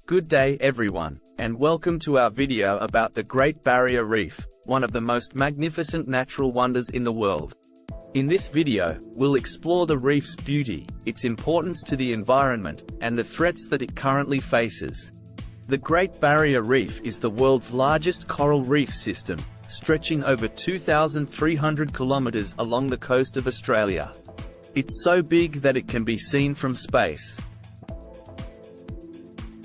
Good day everyone, and welcome to our video about the Great Barrier Reef, one of the most magnificent natural wonders in the world. In this video, we'll explore the reef's beauty, its importance to the environment, and the threats that it currently faces. The Great Barrier Reef is the world's largest coral reef system, stretching over 2,300 kilometers along the coast of Australia. It's so big that it can be seen from space.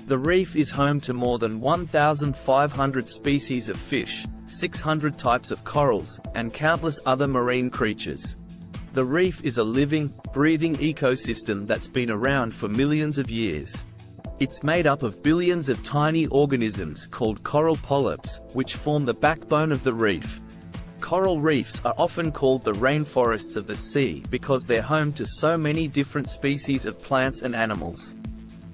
The reef is home to more than 1,500 species of fish, 600 types of corals, and countless other marine creatures. The reef is a living, breathing ecosystem that's been around for millions of years. It's made up of billions of tiny organisms called coral polyps, which form the backbone of the reef. Coral reefs are often called the rainforests of the sea because they're home to so many different species of plants and animals.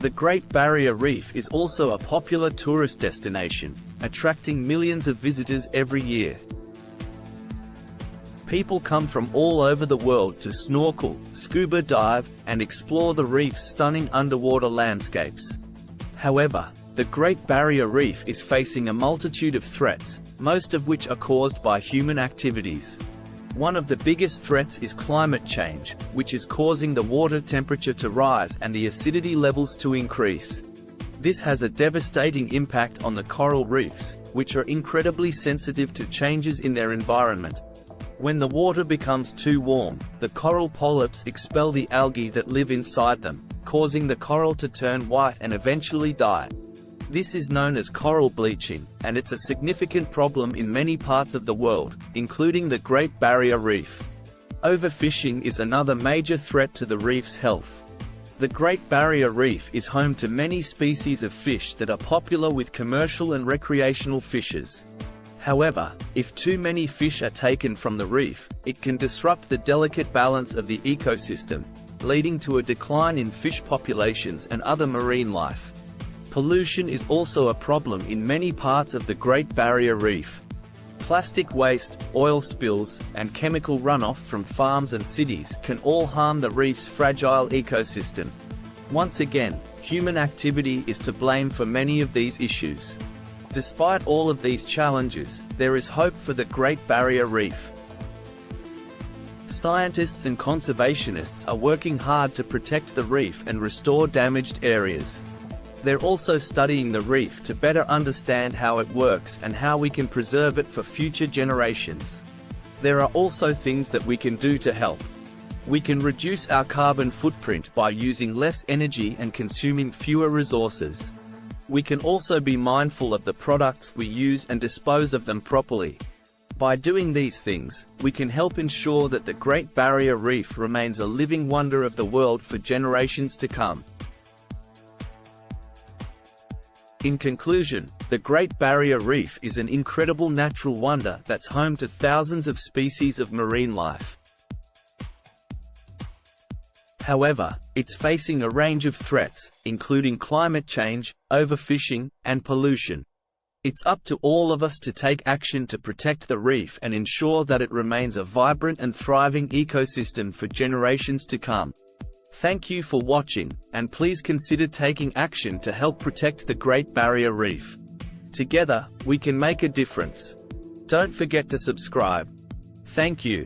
The Great Barrier Reef is also a popular tourist destination, attracting millions of visitors every year. People come from all over the world to snorkel, scuba dive, and explore the reef's stunning underwater landscapes. However, the Great Barrier Reef is facing a multitude of threats, most of which are caused by human activities. One of the biggest threats is climate change, which is causing the water temperature to rise and the acidity levels to increase. This has a devastating impact on the coral reefs, which are incredibly sensitive to changes in their environment. When the water becomes too warm, the coral polyps expel the algae that live inside them, causing the coral to turn white and eventually die. This is known as coral bleaching, and it's a significant problem in many parts of the world, including the Great Barrier Reef. Overfishing is another major threat to the reef's health. The Great Barrier Reef is home to many species of fish that are popular with commercial and recreational fishers. However, if too many fish are taken from the reef, it can disrupt the delicate balance of the ecosystem, leading to a decline in fish populations and other marine life. Pollution is also a problem in many parts of the Great Barrier Reef. Plastic waste, oil spills, and chemical runoff from farms and cities can all harm the reef's fragile ecosystem. Once again, human activity is to blame for many of these issues. Despite all of these challenges, there is hope for the Great Barrier Reef. Scientists and conservationists are working hard to protect the reef and restore damaged areas. They're also studying the reef to better understand how it works and how we can preserve it for future generations. There are also things that we can do to help. We can reduce our carbon footprint by using less energy and consuming fewer resources. We can also be mindful of the products we use and dispose of them properly. By doing these things, we can help ensure that the Great Barrier Reef remains a living wonder of the world for generations to come. In conclusion, the Great Barrier Reef is an incredible natural wonder that's home to thousands of species of marine life. However, it's facing a range of threats, including climate change, overfishing, and pollution. It's up to all of us to take action to protect the reef and ensure that it remains a vibrant and thriving ecosystem for generations to come. Thank you for watching, and please consider taking action to help protect the Great Barrier Reef. Together, we can make a difference. Don't forget to subscribe. Thank you.